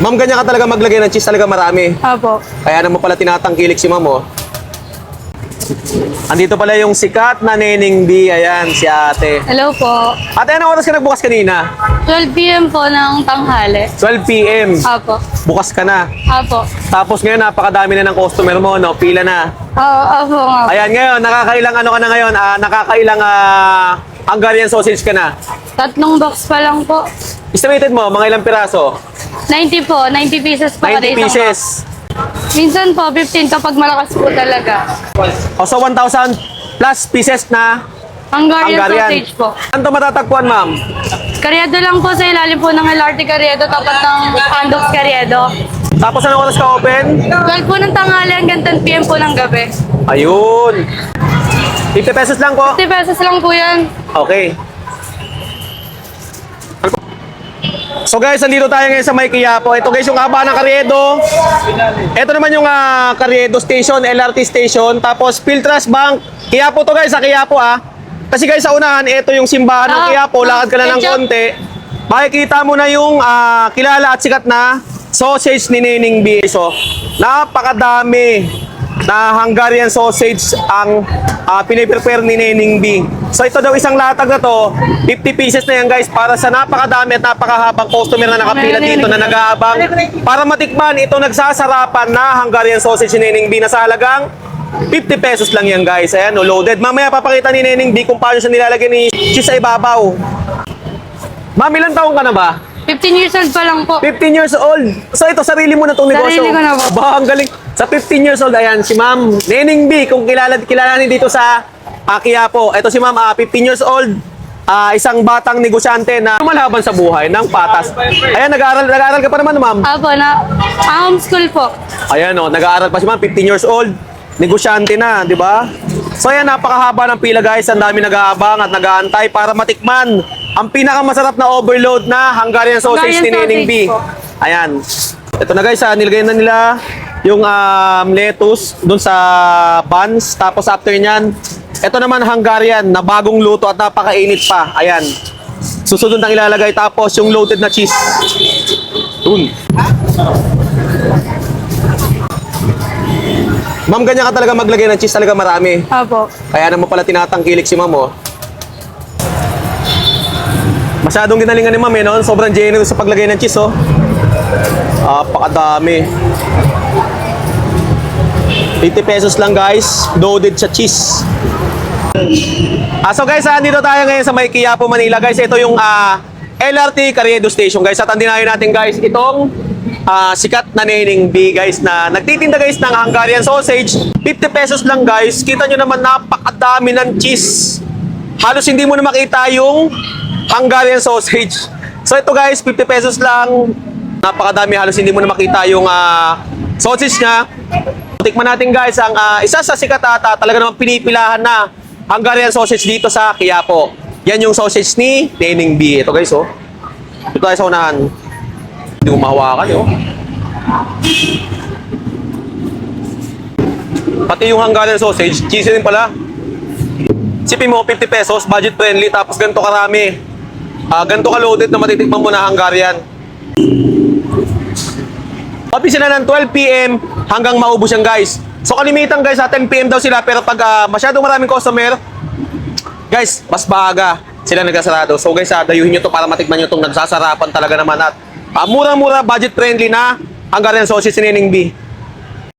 Ma'am, ganyan ka talaga maglagay ng cheese, talaga marami. Opo. Kaya naman pala tinatangkilik si ma'am, oh. Andito pala yung sikat na Neneng B. Ayan, si ate. Hello po. Ate, anong oras ka nagbukas kanina? 12 p.m. po ng tanghali. 12 p.m. Opo. Bukas ka na. Opo. Tapos ngayon, napakadami na ng customer mo, no? Pila na. Opo nga po. Ayan, ngayon, nakakailang ano ka na ngayon? Nakakailang Hungarian sausage ka na. 3 box pa lang po. Estimated mo, mga ilang piraso? 90 po. 90 pieces po. 90 kada isang pieces. box. Minsan po, 15 kapag malakas po talaga. O so, 1,000 plus pieces na Hungarian Hungarian. sausage po. Ano to matatagpuan, ma'am? Karyedo lang po sa ilalim po ng LRT Karyedo, tapat ng Andox Karyedo. Tapos anong oras ka open? 12 po ng tanghali hanggang 10 p.m. po ng gabi. Ayun. 50 pesos lang po. 50 pesos lang po yan. Okay. So guys, nandito tayo ngayon sa May Quiapo. Ito guys yung haba ng Carriedo. Ito naman yung Carriedo Station, LRT Station. Tapos Piltras Bank. Quiapo to guys, sa Quiapo Kasi guys sa unahan, ito yung simbahan ng Quiapo. Lakad ka na ng konti. Makikita mo na yung kilala at sikat na sausage ni Neneng B. So, napakadami na Hungarian sausage ang piniprepare ni Neneng B. So ito daw isang latag na to, 50 pieces na yan guys para sa napakadami at napakahabang customer na nakapila dito na nag-aabang para matikman ito nagsasarapan na Hungarian sausage ni Neneng B na sa halagang 50 pesos lang yan guys. Ayan, loaded. Mamaya papakita ni Neneng B kung paano siya nilalagay ni cheese sa ibabaw. Ma'am, ilang taong ka na ba? 15 years old pa lang po. 15 years old. So ito, sarili mo na itong negosyo. Sarili ko na po. Ba, ang galing. Sa 15 years old, ayan, si Ma'am Neneng B, kung kilalanin dito sa Quiapo. Ito si Ma'am, 15 years old, isang batang negosyante na lumalaban sa buhay ng patas. Ayan, nag-aaral ka pa naman, Ma'am. Apo, homeschool po. Ayan, nag-aaral pa si Ma'am, 15 years old, negosyante na, di ba? So ayan, napakahaba ng pila guys, ang dami nag-aabang at nag-aantay para matikman ang pinakamasarap na overload na Hungarian sausage ni Neneng B. Ayan. Ito na guys, nilagay na nila yung lettuce dun sa buns. Tapos after nyan, ito naman Hungarian na bagong luto at napakainit pa. Ayan. Susunod ang ilalagay. Tapos yung loaded na cheese. Dun. Ma'am, ganyan ka talaga maglagay ng cheese, talaga marami. Apo. Kaya naman pala tinatangkilik si Ma'am, oh. Masyadong ginalingan ni Ma'am, no? Sobrang generous sa paglagay ng cheese, oh. Pakadami. 50 pesos lang, guys. Loaded sa cheese. So guys, dito tayo ngayon sa May Quiapo, Manila, guys. Ito yung LRT Carriedo Station, guys. At andinayo natin, guys, itong sikat na Neneng B, guys, na nagtitinda, guys, ng Hungarian sausage. 50 pesos lang, guys. Kita nyo naman, napakadami ng cheese. Halos hindi mo na makita yung Hungarian sausage. So ito guys, 50 pesos lang. Napakadami, halos hindi mo na makita yung sausage niya. Tikman natin guys ang isa sa sikat ata, talaga namang pinipilahan na Hungarian sausage dito sa Quiapo. Yan yung sausage ni Neneng B. Ito guys, oh. Ito tayo sa unahan. Hindi mo mahawakan, oh. Pati yung Hungarian sausage, cheesy rin pala. Sipin mo, 50 pesos, budget friendly, tapos ganito karami. Ganito ka-loaded na matitikman mo na Hungarian. Open sila ng 12 p.m. hanggang maubos yan guys. So kalimitan guys, 10 p.m. daw sila, pero pag masyadong maraming customer, guys, mas maaga sila nagkasarado. So guys, dayuhin nyo to para matikman nyo itong nagsasarapan talaga naman at murang-mura, budget friendly na Hungarian sausage ni Neneng B.